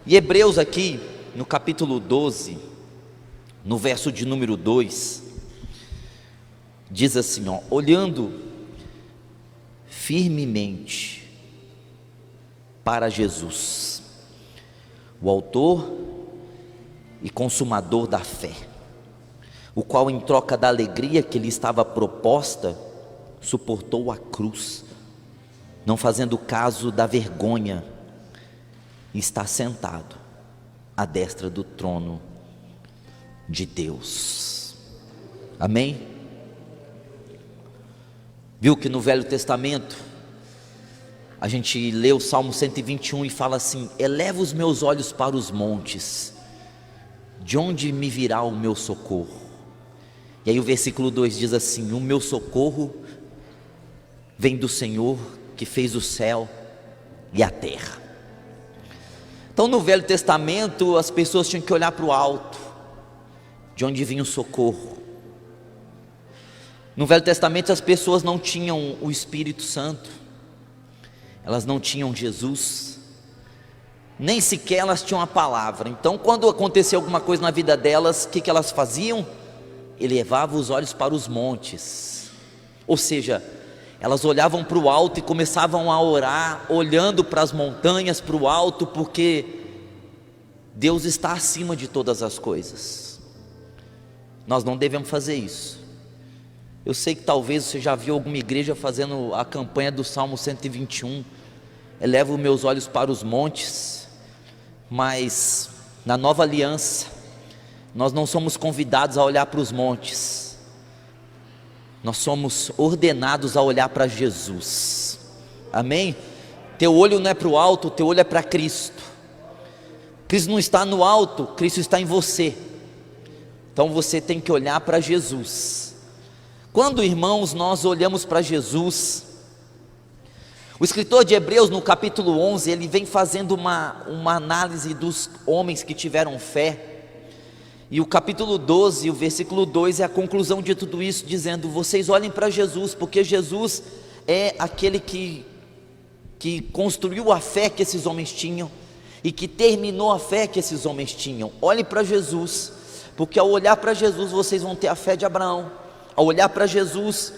E Hebreus aqui, no capítulo 12, no verso de número 2, diz assim, olhando firmemente para Jesus, o autor e consumador da fé, o qual em troca da alegria que lhe estava proposta, suportou a cruz, não fazendo caso da vergonha, e está sentado à destra do trono de Deus. Amém? Viu que no Velho Testamento a gente lê o Salmo 121 e fala assim: eleva os meus olhos para os montes, de onde me virá o meu socorro? E aí o versículo 2 diz assim: o meu socorro vem do Senhor que fez o céu e a terra. Então no Velho Testamento as pessoas tinham que olhar para o alto, de onde vinha o socorro. No Velho Testamento as pessoas não tinham o Espírito Santo, elas não tinham Jesus, nem sequer elas tinham a palavra. Então quando acontecia alguma coisa na vida delas, o que elas faziam? Elevavam os olhos para os montes, ou seja, elas olhavam para o alto e começavam a orar, olhando para as montanhas, para o alto, porque Deus está acima de todas as coisas. Nós não devemos fazer isso. Eu sei que talvez você já viu alguma igreja fazendo a campanha do Salmo 121, eleva os meus olhos para os montes, mas na nova aliança, nós não somos convidados a olhar para os montes, nós somos ordenados a olhar para Jesus. Amém? Teu olho não é para o alto, teu olho é para Cristo. Cristo não está no alto, Cristo está em você. Então você tem que olhar para Jesus. Quando, irmãos, nós olhamos para Jesus, o escritor de Hebreus no capítulo 11, ele vem fazendo uma análise dos homens que tiveram fé. E o capítulo 12, o versículo 2 é a conclusão de tudo isso, dizendo: vocês olhem para Jesus, porque Jesus é aquele que construiu a fé que esses homens tinham, e que terminou a fé que esses homens tinham. Olhem para Jesus, porque ao olhar para Jesus, vocês vão ter a fé de Abraão. Ao olhar para Jesus,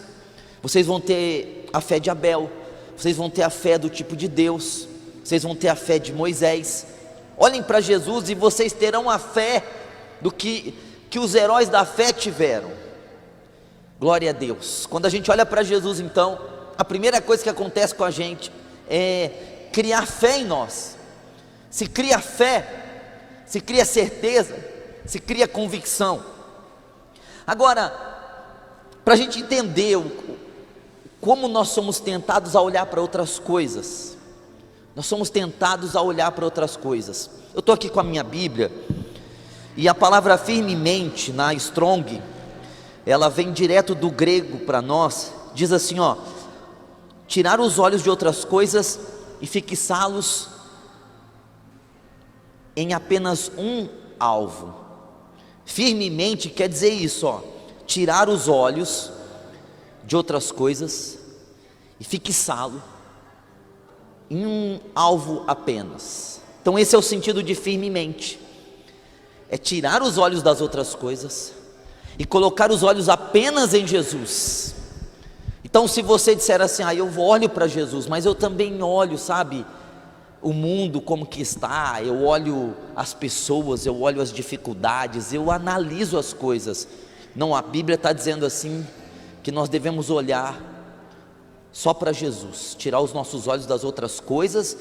vocês vão ter a fé de Abel, vocês vão ter a fé do tipo de Deus, vocês vão ter a fé de Moisés. Olhem para Jesus e vocês terão a fé do que os heróis da fé tiveram. Glória a Deus. Quando a gente olha para Jesus, então, a primeira coisa que acontece com a gente é criar fé em nós. Se cria fé, se cria certeza, se cria convicção. Agora, para a gente entender como nós somos tentados a olhar para outras coisas, nós somos tentados a olhar para outras coisas. Eu estou aqui com a minha Bíblia, e a palavra firmemente, na Strong, ela vem direto do grego para nós, diz assim, tirar os olhos de outras coisas e fixá-los em apenas um alvo. Firmemente quer dizer isso, tirar os olhos de outras coisas e fixá-lo em um alvo apenas. Então esse é o sentido de firmemente. É tirar os olhos das outras coisas e colocar os olhos apenas em Jesus. Então se você disser assim, eu olho para Jesus, mas eu também olho, sabe, o mundo como que está, eu olho as pessoas, eu olho as dificuldades, eu analiso as coisas. Não, a Bíblia está dizendo assim, que nós devemos olhar só para Jesus, tirar os nossos olhos das outras coisas,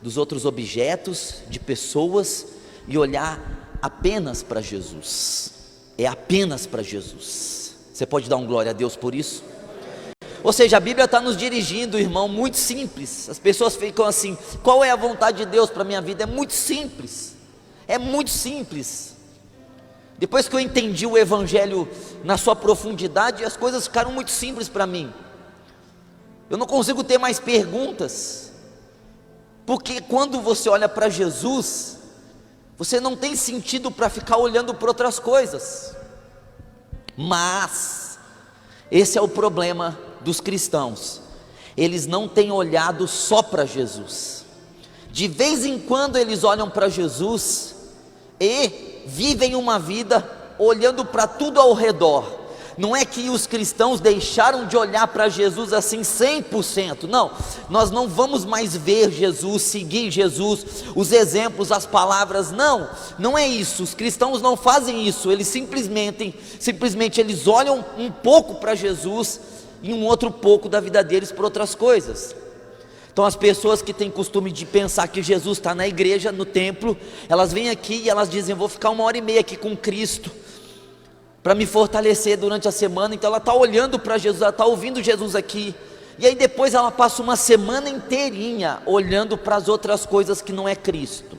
dos outros objetos, de pessoas, e olhar apenas para Jesus. É apenas para Jesus. Você pode dar um glória a Deus por isso? Ou seja, a Bíblia está nos dirigindo, irmão, muito simples. As pessoas ficam assim, qual é a vontade de Deus para a minha vida? É muito simples, é muito simples. Depois que eu entendi o Evangelho na sua profundidade, as coisas ficaram muito simples para mim. Eu não consigo ter mais perguntas, porque quando você olha para Jesus, você não tem sentido para ficar olhando para outras coisas. Mas esse é o problema dos cristãos, eles não têm olhado só para Jesus, De vez em quando eles olham para Jesus e vivem uma vida olhando para tudo ao redor. Não é que os cristãos deixaram de olhar para Jesus assim 100%, não, nós não vamos mais ver Jesus, seguir Jesus, os exemplos, as palavras, não é isso, os cristãos não fazem isso, eles simplesmente eles olham um pouco para Jesus e um outro pouco da vida deles para outras coisas. Então as pessoas que têm costume de pensar que Jesus está na igreja, no templo, elas vêm aqui e elas dizem, vou ficar 1h30 aqui com Cristo, para me fortalecer durante a semana. Então ela está olhando para Jesus, ela está ouvindo Jesus aqui, e aí depois ela passa uma semana inteirinha olhando para as outras coisas que não é Cristo.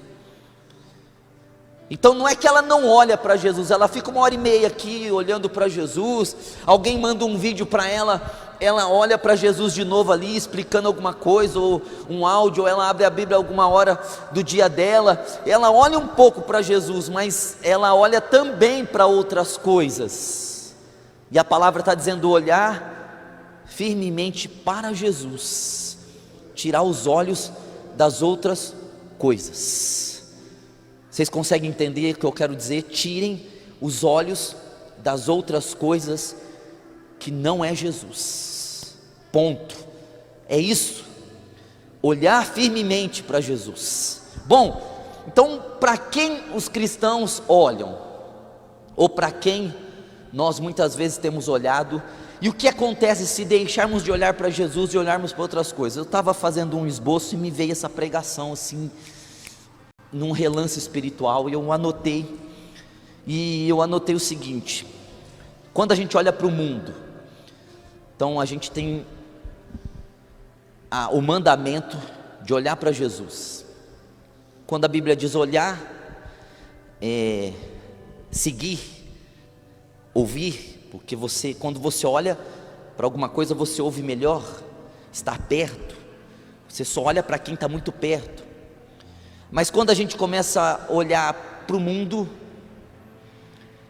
Então não é que ela não olha para Jesus, ela fica 1h30 aqui olhando para Jesus, alguém manda um vídeo para ela olha para Jesus de novo ali, explicando alguma coisa, ou um áudio, ou ela abre a Bíblia alguma hora do dia dela, ela olha um pouco para Jesus, mas ela olha também para outras coisas, e a palavra está dizendo olhar firmemente para Jesus, tirar os olhos das outras coisas. Vocês conseguem entender o que eu quero dizer? Tirem os olhos das outras coisas que não é Jesus, ponto, é isso, olhar firmemente para Jesus. Bom, então para quem os cristãos olham, ou para quem nós muitas vezes temos olhado, e o que acontece se deixarmos de olhar para Jesus e olharmos para outras coisas? Eu estava fazendo um esboço e me veio essa pregação assim, num relance espiritual, e eu anotei o seguinte: quando a gente olha para o mundo, então a gente tem o mandamento de olhar para Jesus. Quando a Bíblia diz olhar, seguir, ouvir, porque quando você olha para alguma coisa, você ouve melhor, está perto, você só olha para quem está muito perto. Mas quando a gente começa a olhar para o mundo,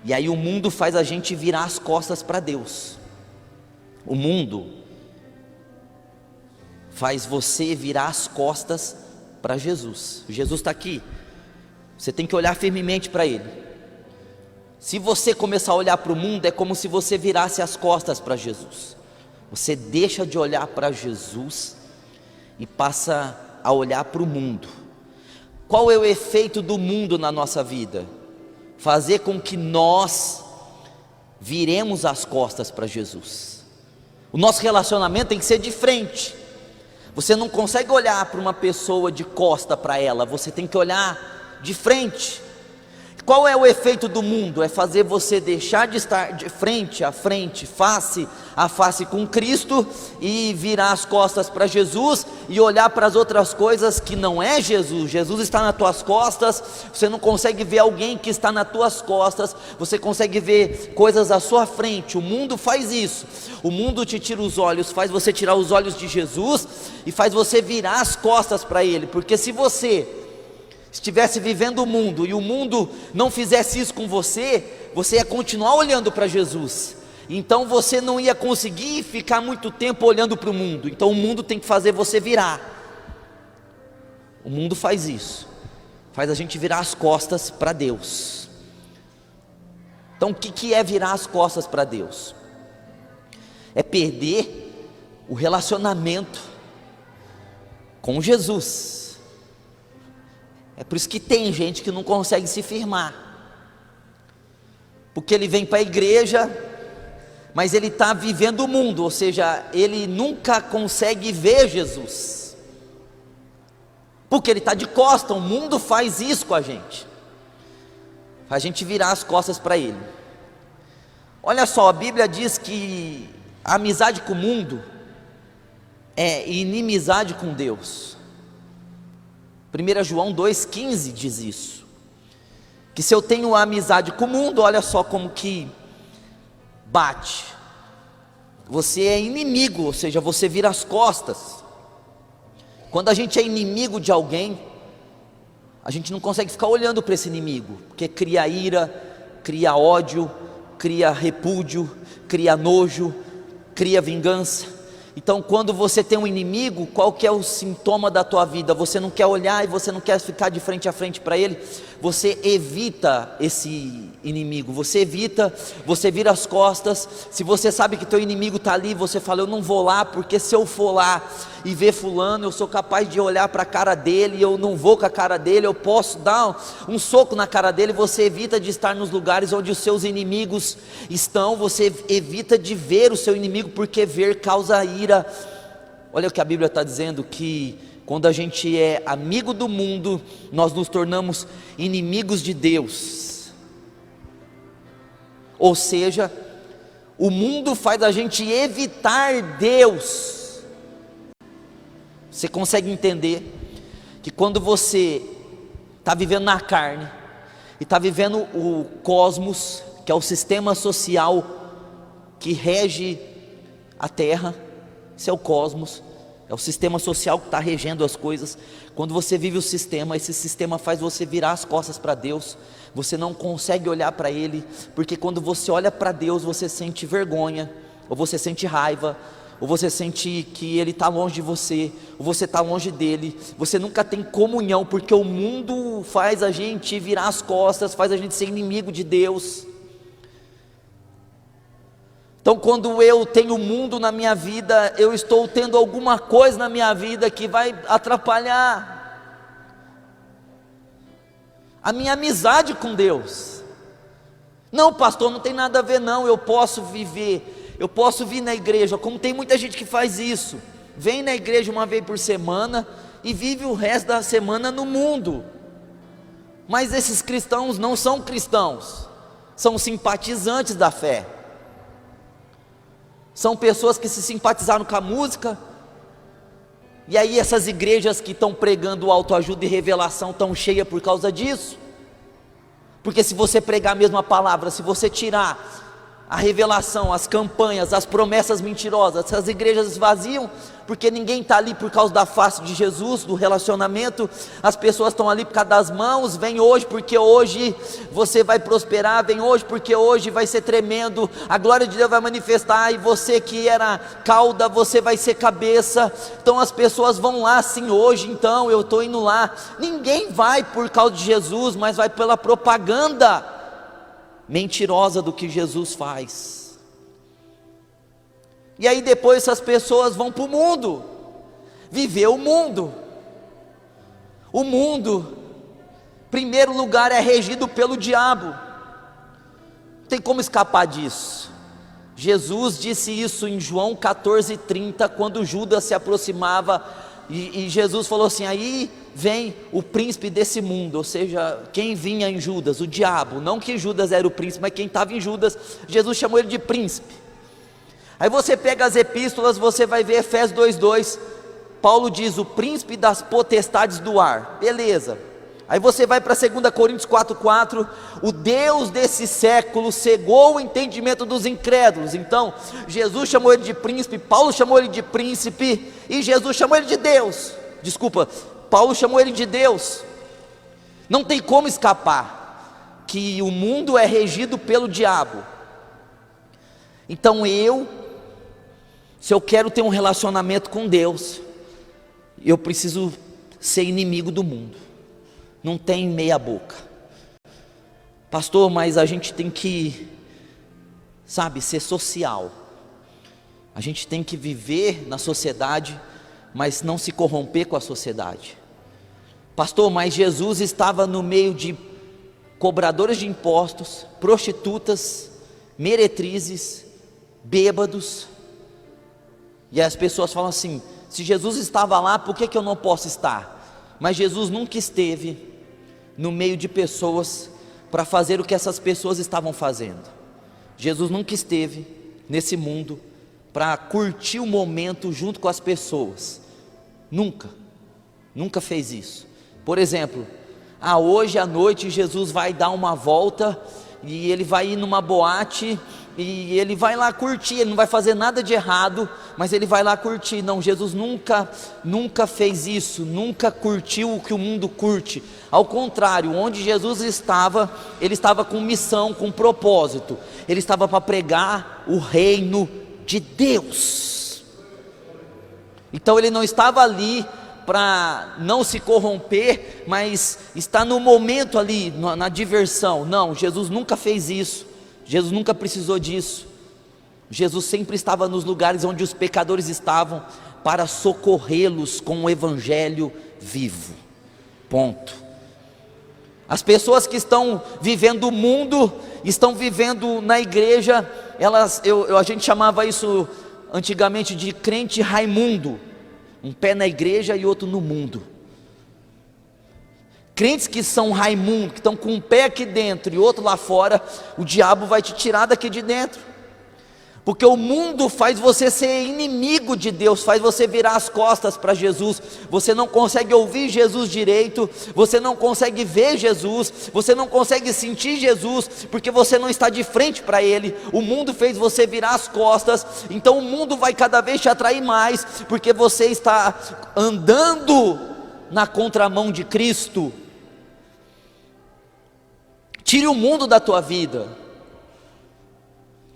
e aí o mundo faz a gente virar as costas para Deus, o mundo faz você virar as costas para Jesus. Jesus está aqui, você tem que olhar firmemente para Ele. Se você começar a olhar para o mundo, é como se você virasse as costas para Jesus, você deixa de olhar para Jesus e passa a olhar para o mundo. Qual é o efeito do mundo na nossa vida? Fazer com que nós viremos as costas para Jesus. O nosso relacionamento tem que ser de frente. Você não consegue olhar para uma pessoa de costa para ela, você tem que olhar de frente. Qual é o efeito do mundo? É fazer você deixar de estar de frente a frente, face a face com Cristo, e virar as costas para Jesus e olhar para as outras coisas que não é Jesus. Jesus está nas tuas costas, você não consegue ver alguém que está nas tuas costas, você consegue ver coisas à sua frente. O mundo faz isso, o mundo te tira os olhos, faz você tirar os olhos de Jesus e faz você virar as costas para Ele, porque se você estivesse vivendo o mundo e o mundo não fizesse isso com você, você ia continuar olhando para Jesus, então você não ia conseguir ficar muito tempo olhando para o mundo. Então o mundo tem que fazer você virar, o mundo faz isso, faz a gente virar as costas para Deus. Então o que é virar as costas para Deus? É perder o relacionamento com Jesus. É por isso que tem gente que não consegue se firmar, porque ele vem para a igreja, mas ele está vivendo o mundo, ou seja, ele nunca consegue ver Jesus, porque ele está de costas. O mundo faz isso com a gente, faz a gente virar as costas para Ele. Olha só, a Bíblia diz que a amizade com o mundo é inimizade com Deus. 1 João 2,15 diz isso, que se eu tenho amizade com o mundo, olha só como que bate, você é inimigo, ou seja, você vira as costas. Quando a gente é inimigo de alguém, a gente não consegue ficar olhando para esse inimigo, porque cria ira, cria ódio, cria repúdio, cria nojo, cria vingança. Então, quando você tem um inimigo, qual que é o sintoma da tua vida? Você não quer olhar e você não quer ficar de frente a frente para ele, você evita esse inimigo, você evita, você vira as costas. Se você sabe que teu inimigo está ali, você fala, eu não vou lá, porque se eu for lá e ver fulano, eu sou capaz de olhar para a cara dele, eu não vou com a cara dele, eu posso dar um soco na cara dele. Você evita de estar nos lugares onde os seus inimigos estão, você evita de ver o seu inimigo, porque ver causa ira. Olha o que a Bíblia está dizendo, que quando a gente é amigo do mundo, nós nos tornamos inimigos de Deus. Ou seja, o mundo faz a gente evitar Deus. Você consegue entender que quando você está vivendo na carne e está vivendo o cosmos, que é o sistema social que rege a terra, esse é o cosmos, é o sistema social que está regendo as coisas. Quando você vive o sistema, esse sistema faz você virar as costas para Deus. Você não consegue olhar para Ele, porque quando você olha para Deus, você sente vergonha, ou você sente raiva, ou você sente que Ele está longe de você, ou você está longe dEle. Você nunca tem comunhão, porque o mundo faz a gente virar as costas, faz a gente ser inimigo de Deus. Então, quando eu tenho o mundo na minha vida, eu estou tendo alguma coisa na minha vida que vai atrapalhar a minha amizade com Deus. Não, pastor, não tem nada a ver não, eu posso viver, eu posso vir na igreja, como tem muita gente que faz isso, vem na igreja uma vez por semana e vive o resto da semana no mundo. Mas esses cristãos não são cristãos, são simpatizantes da fé. São pessoas que se simpatizaram com a música, e aí essas igrejas que estão pregando autoajuda e revelação estão cheias por causa disso. Porque se você pregar a mesma palavra, se você tirar a revelação, as campanhas, as promessas mentirosas, essas igrejas esvaziam, porque ninguém está ali por causa da face de Jesus, do relacionamento. As pessoas estão ali por causa das mãos. Vem hoje porque hoje você vai prosperar, vem hoje porque hoje vai ser tremendo, a glória de Deus vai manifestar, e você que era cauda, você vai ser cabeça. Então as pessoas vão lá assim hoje, então eu estou indo lá. Ninguém vai por causa de Jesus, mas vai pela propaganda mentirosa do que Jesus faz. E aí depois essas pessoas vão para o mundo, viver o mundo. O mundo, em primeiro lugar, é regido pelo diabo. Não tem como escapar disso. Jesus disse isso em João 14:30, quando Judas se aproximava, e Jesus falou assim, aí vem o príncipe desse mundo, ou seja, quem vinha em Judas, o diabo. Não que Judas era o príncipe, mas quem estava em Judas, Jesus chamou ele de príncipe. Aí você pega as epístolas, você vai ver Efésios 2:2, Paulo diz, o príncipe das potestades do ar, beleza. Aí você vai para 2 Coríntios 4:4, o Deus desse século cegou o entendimento dos incrédulos. Então, Jesus chamou ele de príncipe, Paulo chamou ele de príncipe, e Jesus chamou ele de Deus. Desculpa, Paulo chamou ele de Deus. Não tem como escapar que o mundo é regido pelo diabo. Então se eu quero ter um relacionamento com Deus, eu preciso ser inimigo do mundo. Não tem meia boca. Pastor, mas a gente tem que, ser social. A gente tem que viver na sociedade, mas não se corromper com a sociedade. Pastor, mas Jesus estava no meio de cobradores de impostos, prostitutas, meretrizes, bêbados. E as pessoas falam assim, se Jesus estava lá, por que eu não posso estar? Mas Jesus nunca esteve no meio de pessoas para fazer o que essas pessoas estavam fazendo. Jesus nunca esteve nesse mundo para curtir o momento junto com as pessoas. Nunca fez isso. Por exemplo, hoje à noite Jesus vai dar uma volta e ele vai ir numa boate e ele vai lá curtir, ele não vai fazer nada de errado, mas ele vai lá curtir. Não, Jesus nunca fez isso, nunca curtiu o que o mundo curte. Ao contrário, onde Jesus estava, ele estava com missão, com propósito. Ele estava para pregar o reino de Deus. Então ele não estava ali para não se corromper, mas está no momento ali, na diversão. Não, Jesus nunca fez isso, Jesus nunca precisou disso. Jesus sempre estava nos lugares onde os pecadores estavam, para socorrê-los com o evangelho vivo, ponto. As pessoas que estão vivendo o mundo, estão vivendo na igreja, a gente chamava isso antigamente de crente Raimundo, um pé na igreja e outro no mundo. Crentes que são Raimundo, que estão com um pé aqui dentro e outro lá fora, o diabo vai te tirar daqui de dentro, porque o mundo faz você ser inimigo de Deus, faz você virar as costas para Jesus. Você não consegue ouvir Jesus direito, você não consegue ver Jesus, você não consegue sentir Jesus, porque você não está de frente para Ele. O mundo fez você virar as costas, então o mundo vai cada vez te atrair mais, porque você está andando na contramão de Cristo. Tire o mundo da tua vida.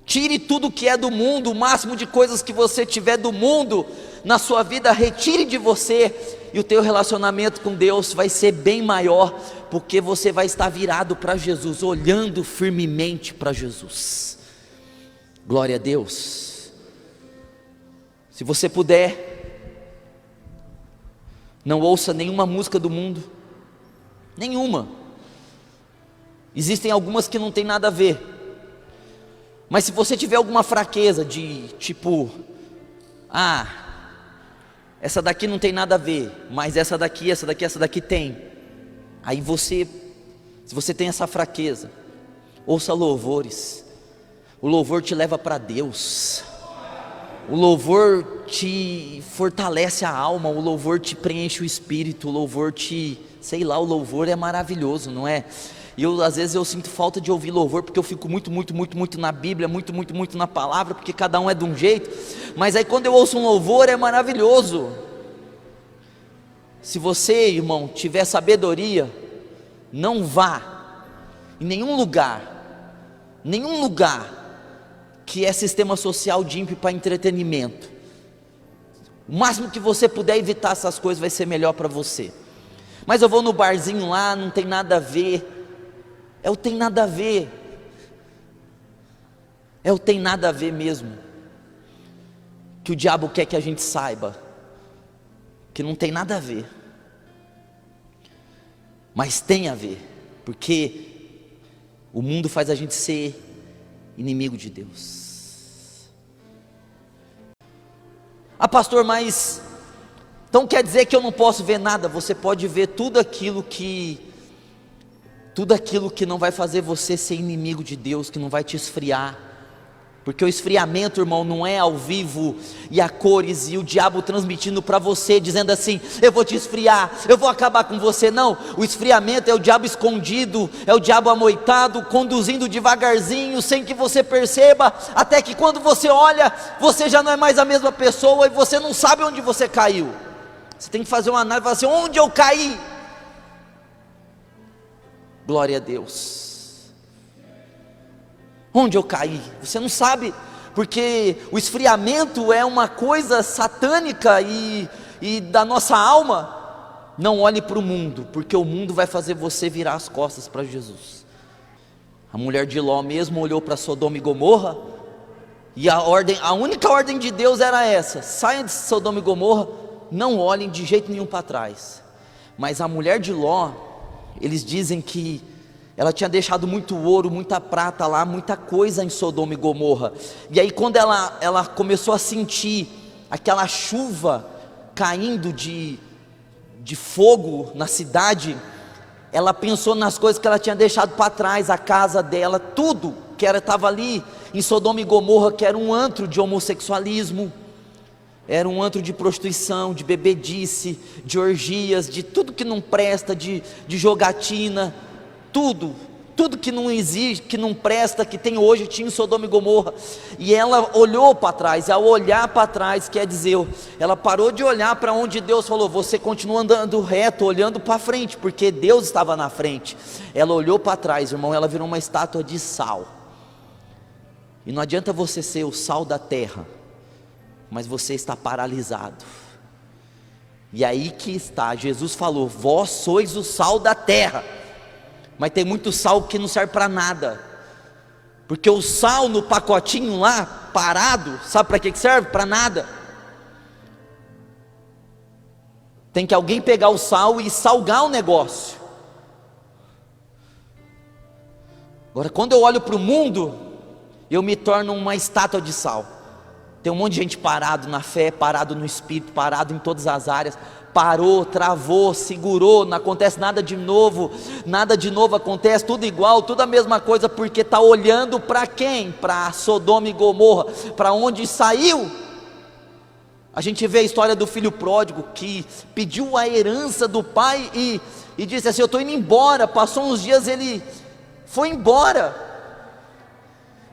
Tire tudo que é do mundo, o máximo de coisas que você tiver do mundo na sua vida, retire de você, e o teu relacionamento com Deus vai ser bem maior, porque você vai estar virado para Jesus, olhando firmemente para Jesus. Glória a Deus. Se você puder, não ouça nenhuma música do mundo, nenhuma. Existem algumas que não tem nada a ver. Mas se você tiver alguma fraqueza de tipo, essa daqui não tem nada a ver, mas essa daqui tem. Aí se você tem essa fraqueza, ouça louvores. O louvor te leva para Deus. O louvor te fortalece a alma, o louvor te preenche o espírito, o louvor o louvor é maravilhoso, não é? E às vezes eu sinto falta de ouvir louvor, porque eu fico muito na Bíblia, muito na palavra, porque cada um é de um jeito. Mas aí quando eu ouço um louvor é maravilhoso. Se você, irmão, tiver sabedoria, não vá em nenhum lugar que é sistema social de ímpio para entretenimento. O máximo que você puder evitar essas coisas vai ser melhor para você. Mas eu vou no barzinho lá, não tem nada a ver. Tem nada a ver. Tem nada a ver mesmo. Que o diabo quer que a gente saiba que não tem nada a ver. Mas tem a ver, porque o mundo faz a gente ser inimigo de Deus. Pastor, mas então quer dizer que eu não posso ver nada? Você pode ver tudo aquilo que não vai fazer você ser inimigo de Deus, que não vai te esfriar, porque o esfriamento, irmão, não é ao vivo e a cores e o diabo transmitindo para você, dizendo assim, eu vou te esfriar, eu vou acabar com você. Não, o esfriamento é o diabo escondido, é o diabo amoitado, conduzindo devagarzinho, sem que você perceba, até que quando você olha, você já não é mais a mesma pessoa, e você não sabe onde você caiu. Você tem que fazer uma análise e falar assim, onde eu caí? Glória a Deus. Onde eu caí? Você não sabe, porque o esfriamento é uma coisa satânica e da nossa alma. Não olhe para o mundo, porque o mundo vai fazer você virar as costas para Jesus. A mulher de Ló mesmo olhou para Sodoma e Gomorra, e a única ordem de Deus era essa: saiam de Sodoma e Gomorra, não olhem de jeito nenhum para trás. Mas a mulher de Ló, eles dizem que ela tinha deixado muito ouro, muita prata lá, muita coisa em Sodoma e Gomorra. E aí quando ela começou a sentir aquela chuva caindo de fogo na cidade, ela pensou nas coisas que ela tinha deixado para trás, a casa dela, tudo que estava ali em Sodoma e Gomorra, que era um antro de homossexualismo, era um antro de prostituição, de bebedice, de orgias, de tudo que não presta, de jogatina, tudo que não existe, que não presta, que tem hoje, tinha em Sodoma e Gomorra. E ela olhou para trás. Ao olhar para trás, quer dizer, ela parou de olhar para onde Deus falou, você continua andando reto, olhando para frente, porque Deus estava na frente. Ela olhou para trás, irmão, ela virou uma estátua de sal. E não adianta você ser o sal da terra, mas você está paralisado. E aí que está, Jesus falou: vós sois o sal da terra. Mas tem muito sal que não serve para nada, porque o sal no pacotinho lá, parado, sabe para que serve? Para nada. Tem que alguém pegar o sal e salgar o negócio. Agora, quando eu olho para o mundo, eu me torno uma estátua de sal. Tem um monte de gente parado na fé, parado no espírito, parado em todas as áreas. Parou, travou, segurou, não acontece nada de novo acontece, tudo igual, tudo a mesma coisa, porque está olhando para quem? Para Sodoma e Gomorra, para onde saiu. A gente vê a história do filho pródigo, que pediu a herança do pai e disse assim: eu estou indo embora. Passou uns dias, ele foi embora.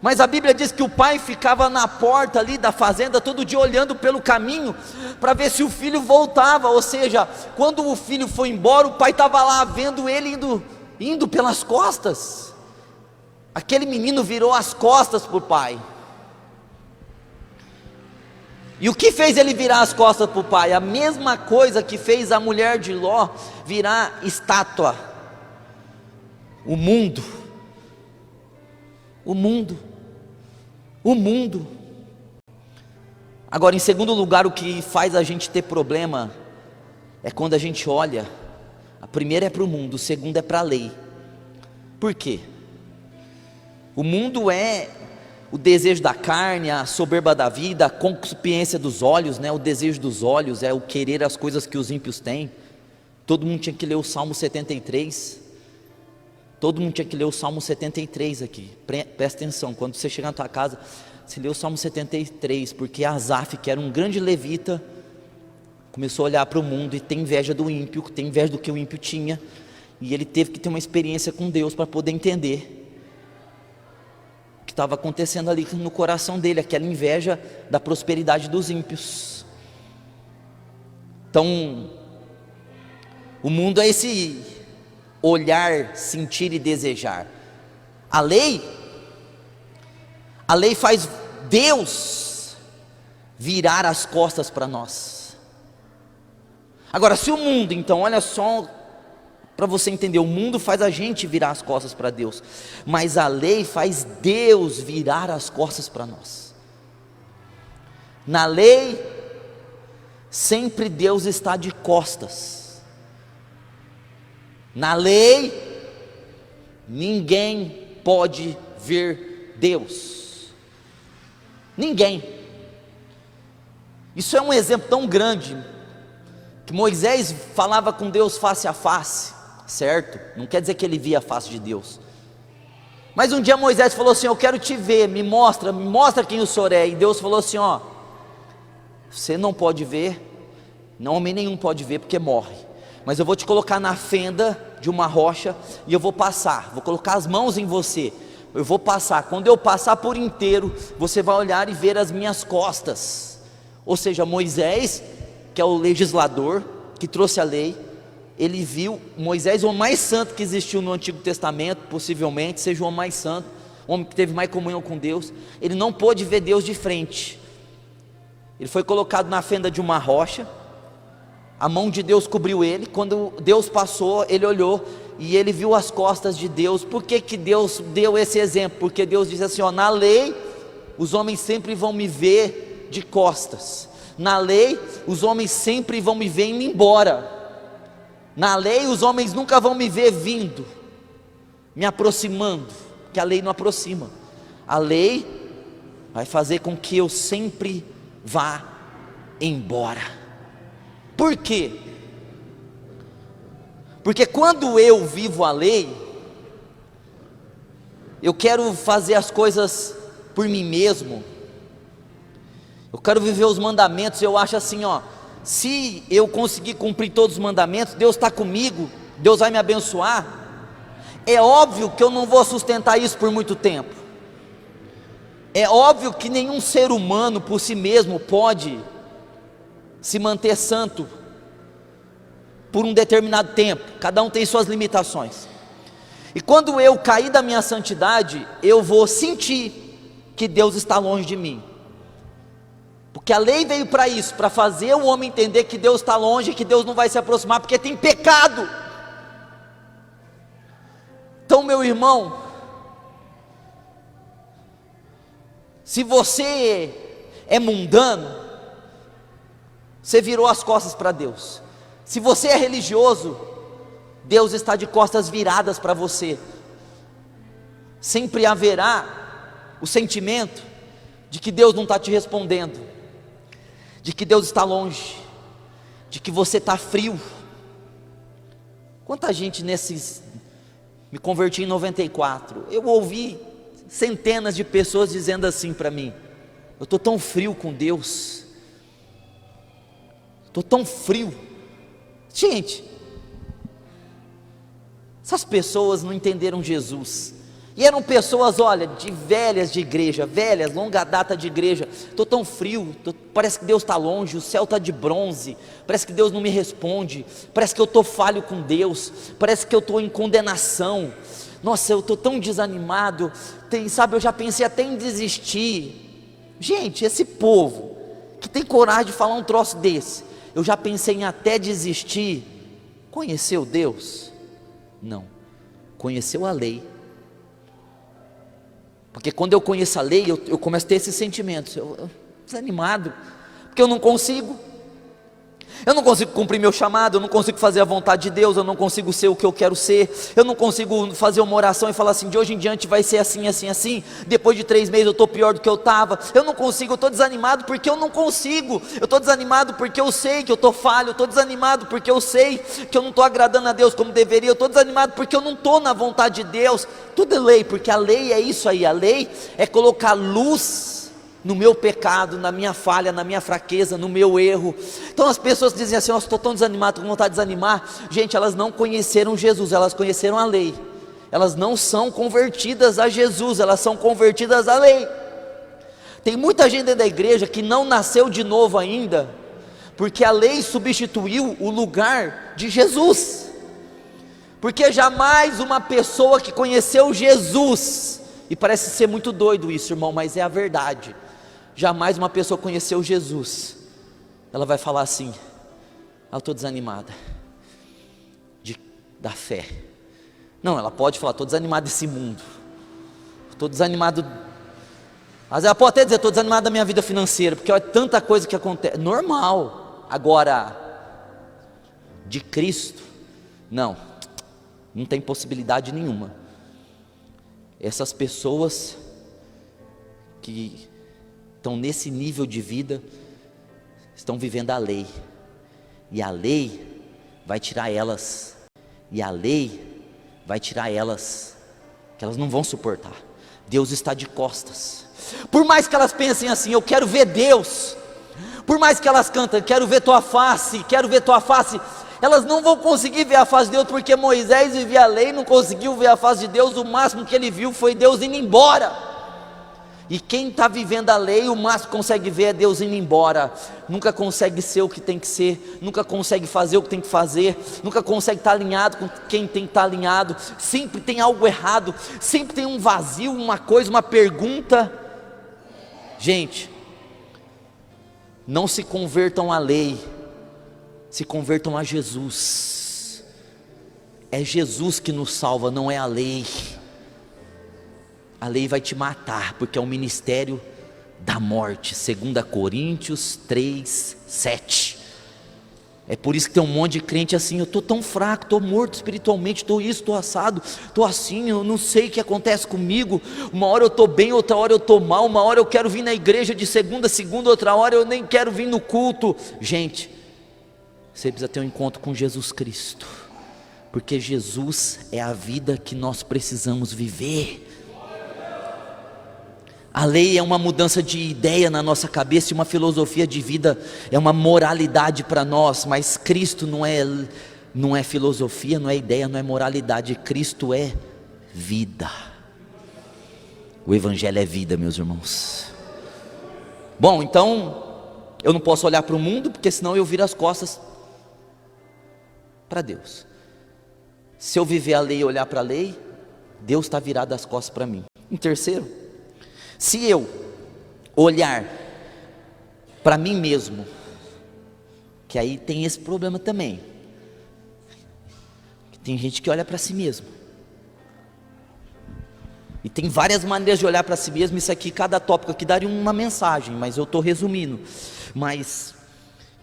Mas a Bíblia diz que o pai ficava na porta ali da fazenda, todo dia olhando pelo caminho, para ver se o filho voltava. Ou seja, quando o filho foi embora, o pai estava lá vendo ele indo pelas costas. Aquele menino virou as costas para o pai. E o que fez ele virar as costas para o pai? A mesma coisa que fez a mulher de Ló virar estátua. O mundo. Agora, em segundo lugar, o que faz a gente ter problema é quando a gente olha. A primeira é para o mundo, o segundo é para a lei. Por quê? O mundo é o desejo da carne, a soberba da vida, a concupiscência dos olhos, né? O desejo dos olhos é o querer as coisas que os ímpios têm. Todo mundo tinha que ler o Salmo 73. Todo mundo tinha que ler o Salmo 73 aqui. Presta atenção, quando você chegar na tua casa, você lê o Salmo 73, porque Asaf, que era um grande levita, começou a olhar para o mundo e tem inveja do ímpio, tem inveja do que o ímpio tinha, e ele teve que ter uma experiência com Deus para poder entender o que estava acontecendo ali no coração dele, aquela inveja da prosperidade dos ímpios. Então, o mundo é esse olhar, sentir e desejar. A lei faz Deus virar as costas para nós. Agora, se o mundo, então, olha só, para você entender, o mundo faz a gente virar as costas para Deus, mas a lei faz Deus virar as costas para nós. Na lei, sempre Deus está de costas. Na lei, ninguém pode ver Deus. Ninguém. Isso é um exemplo tão grande, que Moisés falava com Deus face a face, certo? Não quer dizer que ele via a face de Deus. Mas um dia Moisés falou assim: eu quero te ver, me mostra quem o Senhor é. E Deus falou assim: ó, você não pode ver, não, homem nenhum pode ver, porque morre. Mas eu vou te colocar na fenda de uma rocha e eu vou passar, vou colocar as mãos em você, eu vou passar, quando eu passar por inteiro, você vai olhar e ver as minhas costas. Ou seja, Moisés, que é o legislador, que trouxe a lei, ele viu, Moisés, o homem mais santo que existiu no Antigo Testamento, possivelmente, seja o homem mais santo, o homem que teve mais comunhão com Deus, ele não pôde ver Deus de frente, ele foi colocado na fenda de uma rocha, a mão de Deus cobriu ele. Quando Deus passou, ele olhou e ele viu as costas de Deus. Por que Deus deu esse exemplo? Porque Deus diz assim, ó, na lei, os homens sempre vão me ver de costas. Na lei, os homens sempre vão me ver indo embora. Na lei, os homens nunca vão me ver vindo, me aproximando, porque a lei não aproxima. A lei vai fazer com que eu sempre vá embora. Por quê? Porque quando eu vivo a lei, eu quero fazer as coisas por mim mesmo, eu quero viver os mandamentos. Eu acho assim, ó, se eu conseguir cumprir todos os mandamentos, Deus está comigo, Deus vai me abençoar. É óbvio que eu não vou sustentar isso por muito tempo. É óbvio que nenhum ser humano por si mesmo pode se manter santo por um determinado tempo. Cada um tem suas limitações. E quando eu cair da minha santidade, eu vou sentir que Deus está longe de mim, Porque a lei veio para isso, para fazer o homem entender que Deus está longe, que Deus não vai se aproximar, porque tem pecado. Então, meu irmão, se você é mundano, você virou as costas para Deus. Se você é religioso, Deus está de costas viradas para você. Sempre haverá o sentimento de que Deus não está te respondendo, de que Deus está longe, de que você está frio. Quanta gente me converti em 94, eu ouvi centenas de pessoas dizendo assim para mim: eu estou tão frio com Deus, estou tão frio. Gente, essas pessoas não entenderam Jesus, e eram pessoas, olha, velhas de igreja, velhas, longa data de igreja. Estou tão frio, parece que Deus está longe, o céu está de bronze, parece que Deus não me responde, parece que eu estou falho com Deus, parece que eu estou em condenação. Nossa, eu estou tão desanimado, sabe, eu já pensei até em desistir. Gente, esse povo que tem coragem de falar um troço desse, eu já pensei em até desistir, conheceu Deus? Não, conheceu a lei. Porque quando eu conheço a lei, eu começo a ter esses sentimentos, eu desanimado, porque eu não consigo cumprir meu chamado, eu não consigo fazer a vontade de Deus, eu não consigo ser o que eu quero ser, eu não consigo fazer uma oração e falar assim: de hoje em diante vai ser assim, assim, assim, depois de 3 meses eu estou pior do que eu estava. Eu não consigo, eu estou desanimado porque eu não consigo, eu estou desanimado porque eu sei que eu estou falho, eu estou desanimado porque eu sei que eu não estou agradando a Deus como deveria, eu estou desanimado porque eu não estou na vontade de Deus. Tudo é lei, porque a lei é isso aí, a lei é colocar luz no meu pecado, na minha falha, na minha fraqueza, no meu erro. Então as pessoas dizem assim: estou tão desanimado, estou com vontade de desanimar. Gente, elas não conheceram Jesus, elas conheceram a lei. Elas não são convertidas a Jesus, elas são convertidas à lei. Tem muita gente dentro da igreja que não nasceu de novo ainda, porque a lei substituiu o lugar de Jesus. Porque jamais uma pessoa que conheceu Jesus, e parece ser muito doido isso, irmão, mas é a verdade, jamais uma pessoa conheceu Jesus, ela vai falar assim: eu estou desanimada da fé. Não, ela pode falar: estou desanimada desse mundo, estou desanimado, mas ela pode até dizer: estou desanimada da minha vida financeira, porque olha tanta coisa que acontece, normal. Agora, de Cristo, não tem possibilidade nenhuma. Essas pessoas que estão nesse nível de vida estão vivendo a lei, e a lei vai tirar elas, que elas não vão suportar. Deus está de costas. Por mais que elas pensem assim: eu quero ver Deus, por mais que elas cantem: quero ver tua face, elas não vão conseguir ver a face de Deus, porque Moisés vivia a lei, não conseguiu ver a face de Deus. O máximo que ele viu foi Deus indo embora. E quem está vivendo a lei, o máximo que consegue ver é Deus indo embora. Nunca consegue ser o que tem que ser, nunca consegue fazer o que tem que fazer, nunca consegue estar alinhado com quem tem que estar alinhado. Sempre tem algo errado, sempre tem um vazio, uma coisa, uma pergunta. Gente, não se convertam à lei, se convertam a Jesus. É Jesus que nos salva, não é a lei. A lei vai te matar, porque é o ministério da morte, 2 Coríntios 3:7. É por isso que tem um monte de crente assim: eu estou tão fraco, estou morto espiritualmente, estou isso, estou assado, estou assim, eu não sei o que acontece comigo. Uma hora eu estou bem, outra hora eu estou mal, uma hora eu quero vir na igreja de segunda a segunda, outra hora eu nem quero vir no culto. Gente, você precisa ter um encontro com Jesus Cristo, porque Jesus é a vida que nós precisamos viver. A lei é uma mudança de ideia na nossa cabeça, uma filosofia de vida, é uma moralidade para nós, mas Cristo não é filosofia, não é ideia, não é moralidade. Cristo é vida. O Evangelho é vida, meus irmãos. Bom, então eu não posso olhar para o mundo, porque senão eu viro as costas para Deus. Se eu viver a lei e olhar para a lei, Deus está virado as costas para mim. Em terceiro, se eu olhar para mim mesmo, que aí tem esse problema também. Tem gente que olha para si mesmo, e tem várias maneiras de olhar para si mesmo. Isso aqui, cada tópico aqui daria uma mensagem, mas eu estou resumindo. Mas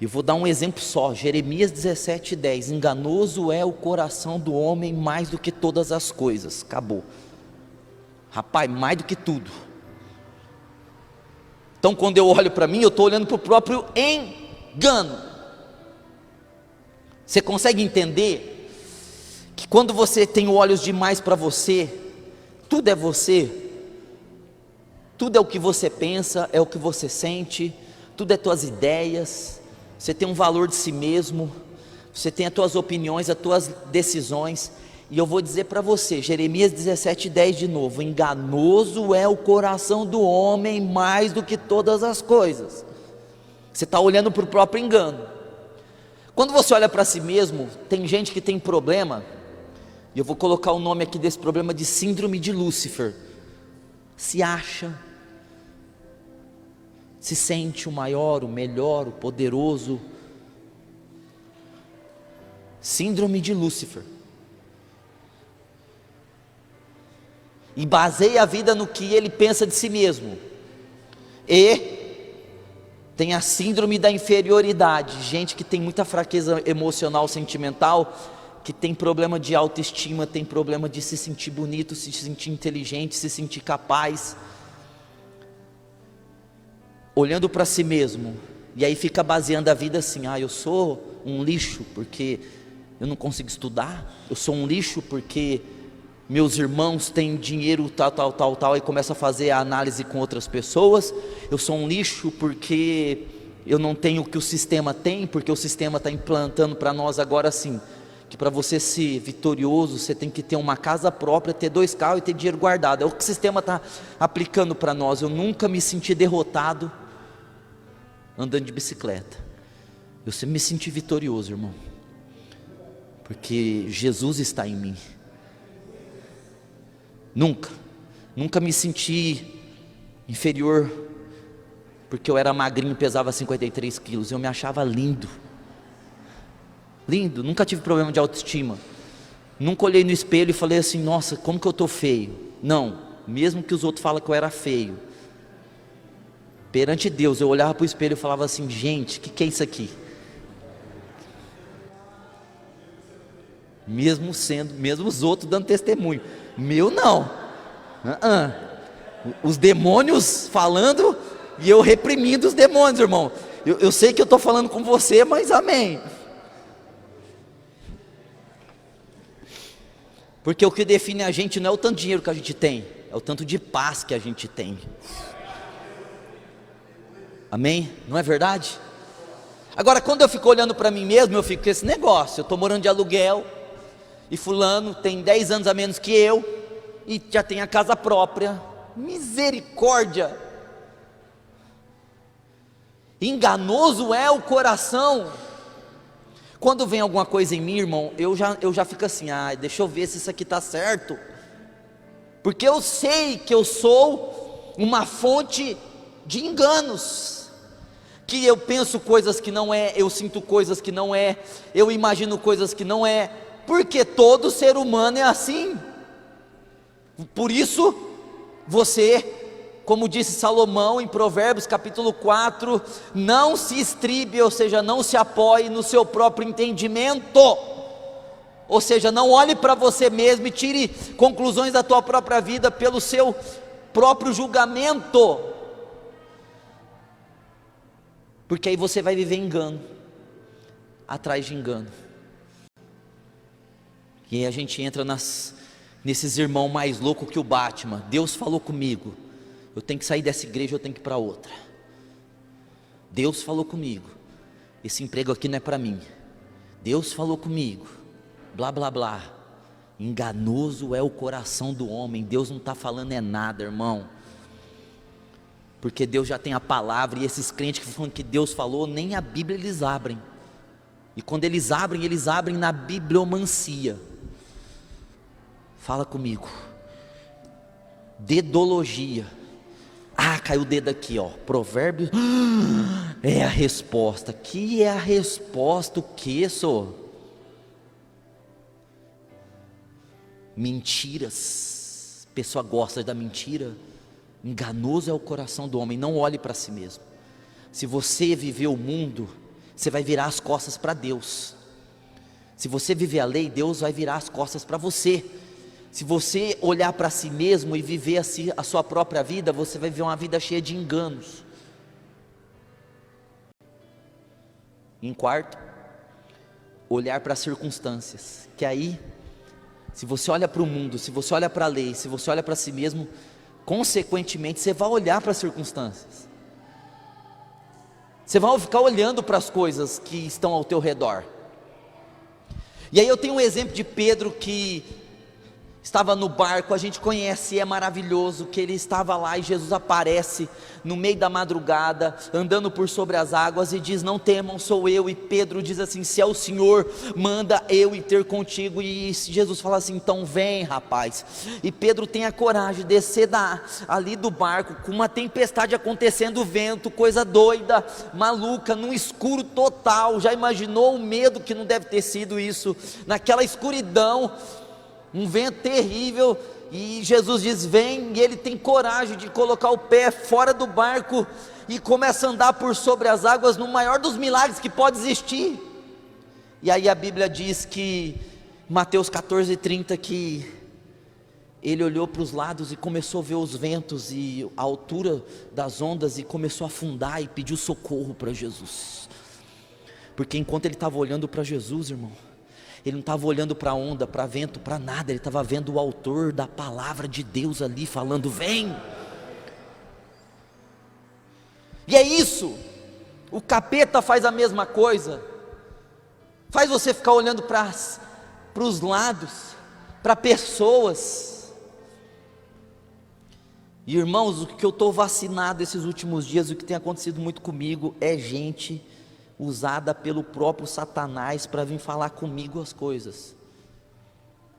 eu vou dar um exemplo só. Jeremias 17:10, enganoso é o coração do homem mais do que todas as coisas. Acabou. Rapaz, mais do que tudo. Então quando eu olho para mim, eu estou olhando para o próprio engano. Você consegue entender que quando você tem olhos demais para você, tudo é você, tudo é o que você pensa, é o que você sente, tudo é tuas ideias, você tem um valor de si mesmo, você tem as tuas opiniões, as tuas decisões. E eu vou dizer para você, Jeremias 17:10 de novo, enganoso é o coração do homem mais do que todas as coisas. Você está olhando para o próprio engano. Quando você olha para si mesmo, tem gente que tem problema, e eu vou colocar o nome aqui desse problema de síndrome de Lúcifer. Se acha, se sente o maior, o melhor, o poderoso. Síndrome de Lúcifer. E baseia a vida no que ele pensa de si mesmo. E tem a síndrome da inferioridade. Gente que tem muita fraqueza emocional, sentimental, que tem problema de autoestima, tem problema de se sentir bonito, se sentir inteligente, se sentir capaz, olhando para si mesmo, e aí fica baseando a vida assim: eu sou um lixo porque eu não consigo estudar, eu sou um lixo porque meus irmãos têm dinheiro tal, e começa a fazer a análise com outras pessoas, eu sou um lixo porque eu não tenho o que o sistema tem, porque o sistema está implantando para nós agora assim, que para você ser vitorioso, você tem que ter uma casa própria, ter 2 carros e ter dinheiro guardado. É o que o sistema está aplicando para nós. Eu nunca me senti derrotado andando de bicicleta. Eu sempre me senti vitorioso, irmão, porque Jesus está em mim. Nunca me senti inferior, porque eu era magrinho, pesava 53 quilos, eu me achava lindo, nunca tive problema de autoestima, nunca olhei no espelho e falei assim: nossa, como que eu estou feio. Não, mesmo que os outros falam que eu era feio, perante Deus eu olhava para o espelho e falava assim: gente, o que é isso aqui? Mesmo os outros dando testemunho, meu não, os demônios falando e eu reprimindo os demônios, irmão. Eu sei que eu estou falando com você, mas amém. Porque o que define a gente não é o tanto de dinheiro que a gente tem, é o tanto de paz que a gente tem. Amém? Não é verdade? Agora, quando eu fico olhando para mim mesmo, eu fico com esse negócio: eu estou morando de aluguel, e fulano tem 10 anos a menos que eu, e já tem a casa própria. Misericórdia! Enganoso é o coração. Quando vem alguma coisa em mim, irmão, eu já fico assim: deixa eu ver se isso aqui está certo, porque eu sei que eu sou uma fonte de enganos, que eu penso coisas que não é, eu sinto coisas que não é, eu imagino coisas que não é, porque todo ser humano é assim. Por isso, você, como disse Salomão em Provérbios capítulo 4, não se estribe, ou seja, não se apoie no seu próprio entendimento, ou seja, não olhe para você mesmo e tire conclusões da tua própria vida pelo seu próprio julgamento, porque aí você vai viver engano, atrás de engano. E aí a gente entra nesses irmãos mais loucos que o Batman. Deus falou comigo, eu tenho que sair dessa igreja, eu tenho que ir para outra. Deus falou comigo, esse emprego aqui não é para mim. Deus falou comigo, blá blá blá. Enganoso é o coração do homem. Deus não está falando é nada, irmão, porque Deus já tem a palavra. E esses crentes que falam que Deus falou, nem a Bíblia eles abrem. E quando eles abrem na bibliomancia. Fala comigo. Dedologia. pá, caiu o dedo aqui, ó. Provérbios é a resposta. Que é a resposta? O que, só? Mentiras. A pessoa gosta da mentira. Enganoso é o coração do homem. Não olhe para si mesmo. Se você viver o mundo, você vai virar as costas para Deus. Se você viver a lei, Deus vai virar as costas para você. Se você olhar para si mesmo e viver a sua própria vida, você vai viver uma vida cheia de enganos. Em quarto, olhar para as circunstâncias. Que aí, se você olha para o mundo, se você olha para a lei, se você olha para si mesmo, consequentemente você vai olhar para as circunstâncias. Você vai ficar olhando para as coisas que estão ao teu redor. E aí eu tenho um exemplo de Pedro que estava no barco, a gente conhece, é maravilhoso, que ele estava lá e Jesus aparece no meio da madrugada, andando por sobre as águas e diz: não temam, sou eu. E Pedro diz assim: se é o Senhor, manda eu ir ter contigo. E Jesus fala assim: então vem, rapaz. E Pedro tem a coragem de descer ali do barco, com uma tempestade acontecendo, vento, coisa doida, maluca, num escuro total. Já imaginou o medo que não deve ter sido isso, naquela escuridão, um vento terrível, e Jesus diz: vem, e ele tem coragem de colocar o pé fora do barco e começa a andar por sobre as águas, no maior dos milagres que pode existir. E aí a Bíblia diz que, Mateus 14:30, que ele olhou para os lados e começou a ver os ventos e a altura das ondas, e começou a afundar e pediu socorro para Jesus. Porque enquanto ele estava olhando para Jesus, irmão, ele não estava olhando para a onda, para vento, para nada. Ele estava vendo o autor da palavra de Deus ali falando: vem. E é isso. O capeta faz a mesma coisa. Faz você ficar olhando para os lados, para pessoas. E irmãos, o que eu estou vacinado esses últimos dias, o que tem acontecido muito comigo, é gente usada pelo próprio Satanás para vir falar comigo as coisas,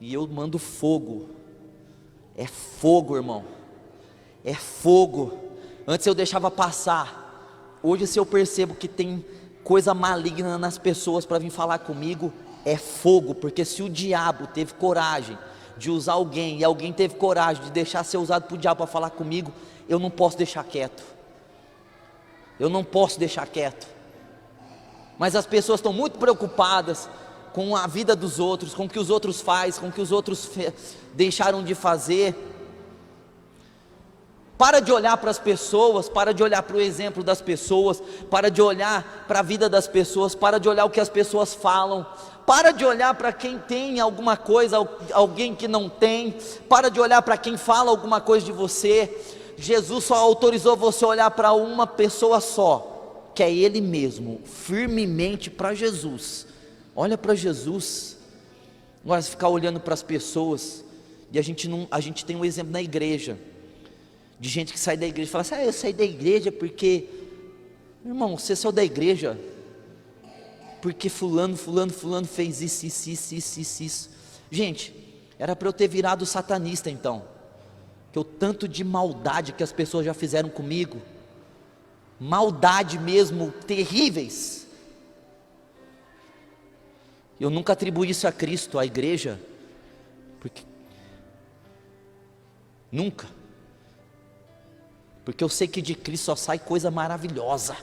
e eu mando fogo. É fogo, irmão, é fogo. Antes eu deixava passar, hoje se eu percebo que tem coisa maligna nas pessoas para vir falar comigo, é fogo. Porque se o diabo teve coragem de usar alguém, e alguém teve coragem de deixar ser usado por diabo para falar comigo, eu não posso deixar quieto, eu não posso deixar quieto. Mas as pessoas estão muito preocupadas com a vida dos outros, com o que os outros fazem, com o que os outros deixaram de fazer. Para de olhar para as pessoas, para de olhar para o exemplo das pessoas, para de olhar para a vida das pessoas, para de olhar o que as pessoas falam, para de olhar para quem tem alguma coisa, alguém que não tem, para de olhar para quem fala alguma coisa de você. Jesus só autorizou você a olhar para uma pessoa só, que é Ele mesmo, firmemente para Jesus. Olha para Jesus. Agora, se ficar olhando para as pessoas, e a gente tem um exemplo na igreja, de gente que sai da igreja e fala assim: eu saí da igreja porque, irmão, você saiu da igreja porque fulano fez isso. Gente, era para eu ter virado satanista então, que o tanto de maldade que as pessoas já fizeram comigo, maldade mesmo, terríveis. Eu nunca atribuí isso a Cristo, à igreja, porque nunca, porque eu sei que de Cristo só sai coisa maravilhosa.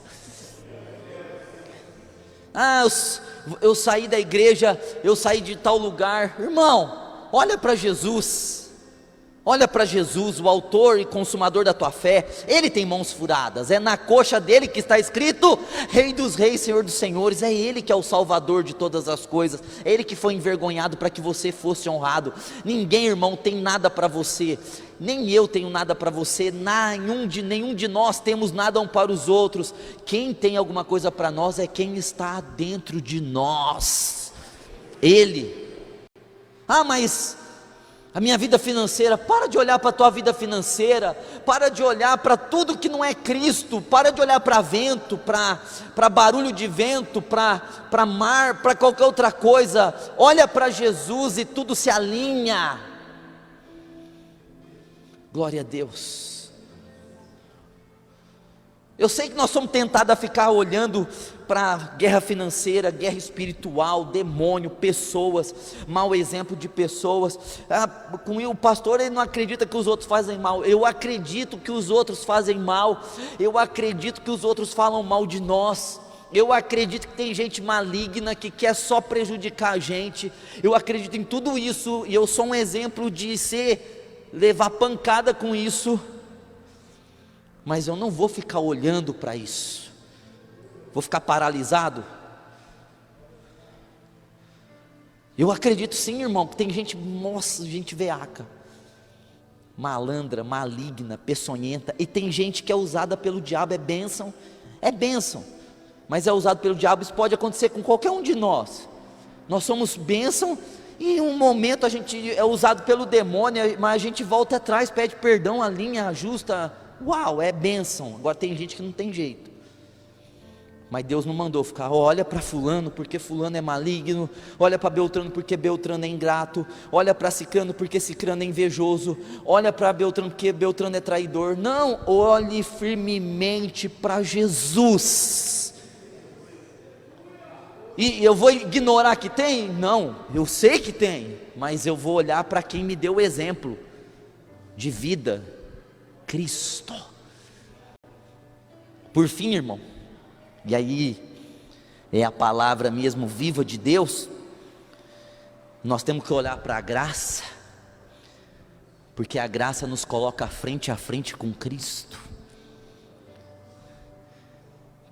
Eu saí da igreja, eu saí de tal lugar. Irmão, olha para Jesus. Olha para Jesus, o autor e consumador da tua fé. Ele tem mãos furadas, é na coxa dele que está escrito: Rei dos reis, Senhor dos senhores. É Ele que é o Salvador de todas as coisas, é Ele que foi envergonhado para que você fosse honrado. Ninguém, irmão, tem nada para você, nem eu tenho nada para você, nenhum de nós temos nada um para os outros. Quem tem alguma coisa para nós é quem está dentro de nós, Ele. Mas a minha vida financeira, para de olhar para a tua vida financeira, para de olhar para tudo que não é Cristo, para de olhar para vento, para barulho de vento, para mar, para qualquer outra coisa. Olha para Jesus e tudo se alinha. Glória a Deus. Eu sei que nós somos tentados a ficar olhando para guerra financeira, guerra espiritual, demônio, pessoas, mau exemplo de pessoas. O pastor, ele não acredita que os outros fazem mal. Eu acredito que os outros fazem mal. Eu acredito que os outros falam mal de nós. Eu acredito que tem gente maligna que quer só prejudicar a gente. Eu acredito em tudo isso, e eu sou um exemplo de levar pancada com isso. Mas eu não vou ficar olhando para isso. Vou ficar paralisado? Eu acredito sim, irmão, que tem gente, nossa, gente veaca, malandra, maligna, peçonhenta, e tem gente que é usada pelo diabo, é bênção, mas é usado pelo diabo. Isso pode acontecer com qualquer um de nós. Nós somos bênção, e em um momento a gente é usado pelo demônio, mas a gente volta atrás, pede perdão, alinha, ajusta. Uau, é bênção. Agora tem gente que não tem jeito, mas Deus não mandou ficar, olha para fulano porque fulano é maligno, olha para Beltrano porque Beltrano é ingrato, olha para Cicrano porque Cicrano é invejoso, olha para Beltrano porque Beltrano é traidor. Não, olhe firmemente para Jesus. E eu vou ignorar que tem? Não, eu sei que tem, mas eu vou olhar para quem me deu o exemplo de vida, Cristo. Por fim, irmão, e aí é a palavra mesmo viva de Deus, nós temos que olhar para a graça, porque a graça nos coloca frente a frente com Cristo.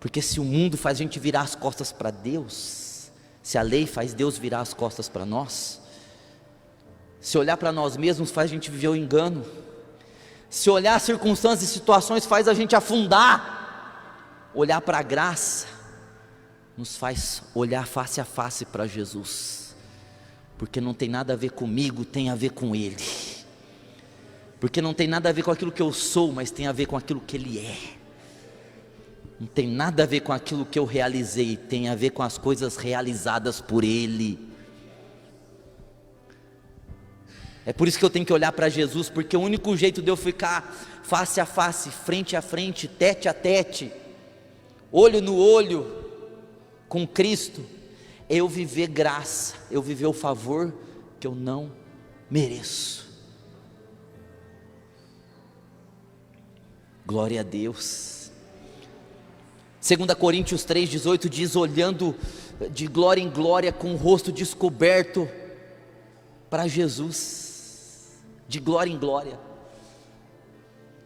Porque se o mundo faz a gente virar as costas para Deus, se a lei faz Deus virar as costas para nós, se olhar para nós mesmos faz a gente viver o engano, se olhar as circunstâncias e situações faz a gente afundar, olhar para a graça nos faz olhar face a face para Jesus, porque não tem nada a ver comigo, tem a ver com Ele, porque não tem nada a ver com aquilo que eu sou, mas tem a ver com aquilo que Ele é. Não tem nada a ver com aquilo que eu realizei, tem a ver com as coisas realizadas por Ele. É por isso que eu tenho que olhar para Jesus, porque o único jeito de eu ficar face a face, frente a frente, tete a tete, olho no olho com Cristo, é eu viver graça, eu viver o favor que eu não mereço. Glória a Deus. 2 Coríntios 3,18 diz: olhando de glória em glória, com o rosto descoberto para Jesus, de glória em glória,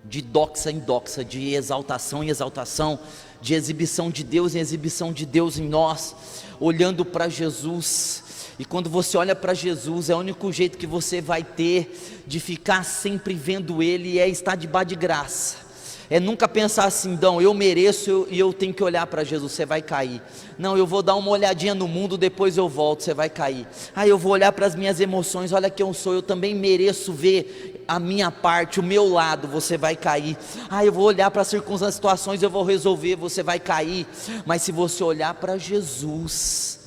de doxa em doxa, de exaltação em exaltação, de exibição de Deus em exibição de Deus em nós, olhando para Jesus. E quando você olha para Jesus, é o único jeito que você vai ter de ficar sempre vendo Ele, é estar debaixo de graça. É nunca pensar assim, não, eu mereço e eu tenho que olhar para Jesus. Você vai cair. Não, eu vou dar uma olhadinha no mundo, depois eu volto. Você vai cair. Eu vou olhar para as minhas emoções, olha quem eu sou, eu também mereço ver a minha parte, o meu lado. Você vai cair. Eu vou olhar para as circunstâncias, situações, eu vou resolver. Você vai cair. Mas se você olhar para Jesus,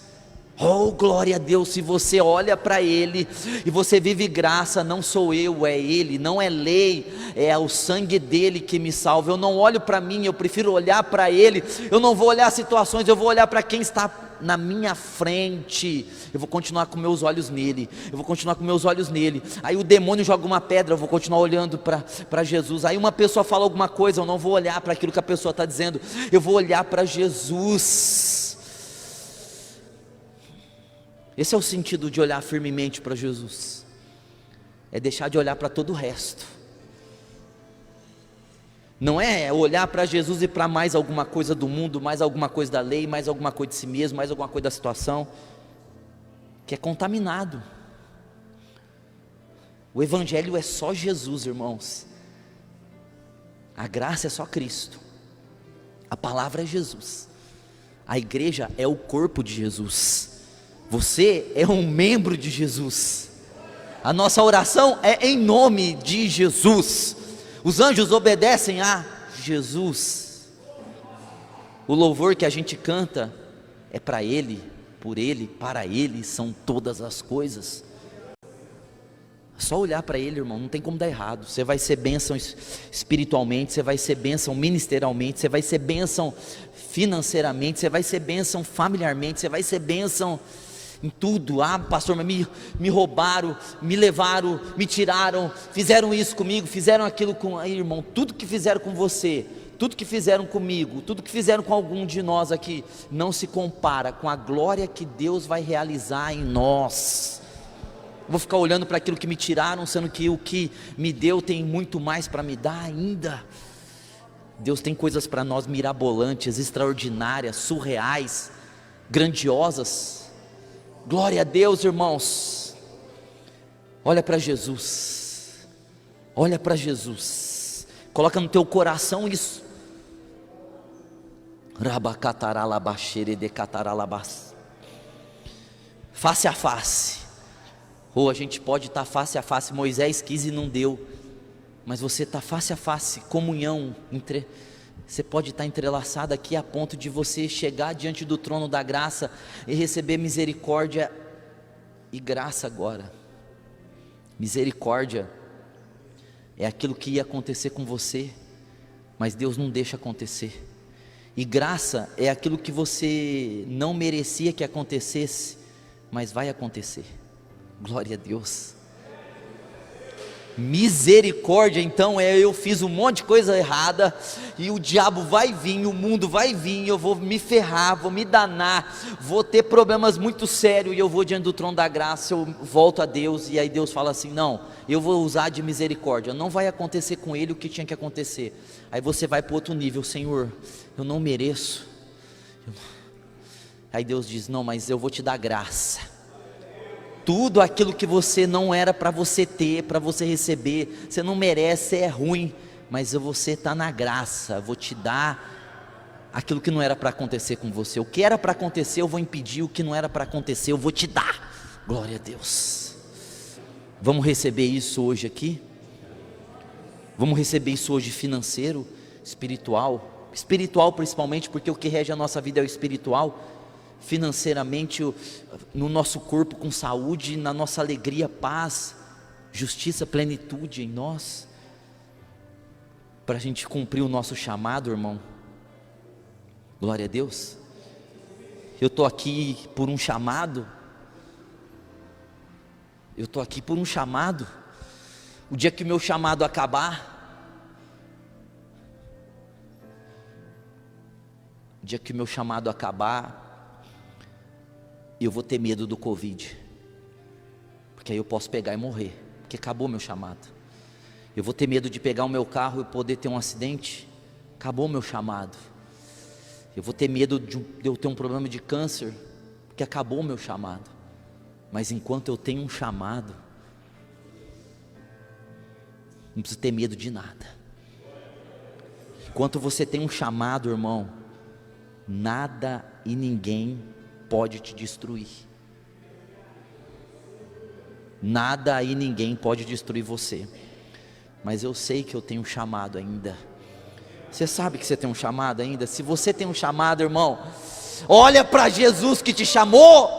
oh glória a Deus, se você olha para Ele e você vive graça, não sou eu, é Ele, não é lei, é o sangue dEle que me salva. Eu não olho para mim, eu prefiro olhar para Ele. Eu não vou olhar as situações, eu vou olhar para quem está na minha frente. Eu vou continuar com meus olhos nele, eu vou continuar com meus olhos nele. Aí o demônio joga uma pedra, eu vou continuar olhando para Jesus. Aí uma pessoa fala alguma coisa, eu não vou olhar para aquilo que a pessoa está dizendo, eu vou olhar para Jesus. Esse é o sentido de olhar firmemente para Jesus, é deixar de olhar para todo o resto. Não é olhar para Jesus e para mais alguma coisa do mundo, mais alguma coisa da lei, mais alguma coisa de si mesmo, mais alguma coisa da situação, que é contaminado. O Evangelho é só Jesus, irmãos. A graça é só Cristo, a palavra é Jesus, a igreja é o corpo de Jesus. Você é um membro de Jesus. A nossa oração é em nome de Jesus. Os anjos obedecem a Jesus. O louvor que a gente canta é para Ele, por Ele, para Ele são todas as coisas. É só olhar para Ele, irmão, não tem como dar errado. Você vai ser bênção espiritualmente, você vai ser bênção ministerialmente, você vai ser bênção financeiramente, você vai ser bênção familiarmente, você vai ser bênção em tudo. Ah, pastor, mas me roubaram, me levaram, me tiraram, fizeram isso comigo, fizeram aquilo com... Aí, irmão, tudo que fizeram com você, tudo que fizeram comigo, tudo que fizeram com algum de nós aqui, não se compara com a glória que Deus vai realizar em nós. Vou ficar olhando para aquilo que me tiraram, sendo que o que me deu tem muito mais para me dar ainda. Deus tem coisas para nós mirabolantes, extraordinárias, surreais, grandiosas. Glória a Deus, irmãos. Olha para Jesus, olha para Jesus, coloca no teu coração isso. Face a face. Ou a gente pode estar face a face. Moisés quis e não deu, mas você está face a face, comunhão entre. Você pode estar entrelaçado aqui a ponto de você chegar diante do trono da graça e receber misericórdia e graça agora. Misericórdia é aquilo que ia acontecer com você, mas Deus não deixa acontecer. E graça é aquilo que você não merecia que acontecesse, mas vai acontecer. Glória a Deus. Misericórdia então eu fiz um monte de coisa errada e o diabo vai vir, o mundo vai vir, eu vou me ferrar, vou me danar, vou ter problemas muito sérios e eu vou diante do trono da graça, eu volto a Deus e aí Deus fala assim, não, eu vou usar de misericórdia, não vai acontecer com ele o que tinha que acontecer. Aí você vai para outro nível, Senhor, eu não mereço. Aí Deus diz, não, mas eu vou te dar graça. Tudo aquilo que você não era para você ter, para você receber, você não merece, é ruim, mas você está na graça, vou te dar aquilo que não era para acontecer com você. O que era para acontecer eu vou impedir, o que não era para acontecer eu vou te dar. Glória a Deus. Vamos receber isso hoje aqui? Vamos receber isso hoje financeiro, espiritual principalmente, porque o que rege a nossa vida é o espiritual. Financeiramente, no nosso corpo com saúde, na nossa alegria, paz, justiça, plenitude em nós, para a gente cumprir o nosso chamado, irmão. Glória a Deus. Eu estou aqui por um chamado. Eu estou aqui por um chamado. O dia que o meu chamado acabar, o dia que o meu chamado acabar, eu vou ter medo do Covid, porque aí eu posso pegar e morrer, porque acabou meu chamado. Eu vou ter medo de pegar o meu carro e poder ter um acidente, acabou meu chamado. Eu vou ter medo de eu ter um problema de câncer, porque acabou meu chamado. Mas enquanto eu tenho um chamado, não preciso ter medo de nada. Enquanto você tem um chamado, irmão, nada e ninguém pode te destruir. Nada e ninguém pode destruir você. Mas eu sei que eu tenho um chamado ainda. Você sabe que você tem um chamado ainda? Se você tem um chamado, irmão, olha para Jesus que te chamou.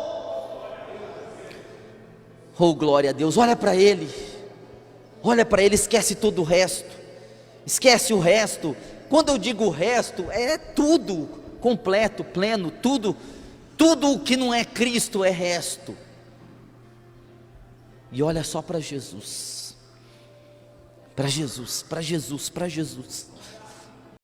Oh, glória a Deus, olha para Ele. Olha para Ele, esquece todo o resto. Esquece o resto. Quando eu digo o resto, é tudo completo, pleno, tudo o que não é Cristo é resto. E olha só para Jesus. Para Jesus, para Jesus, para Jesus.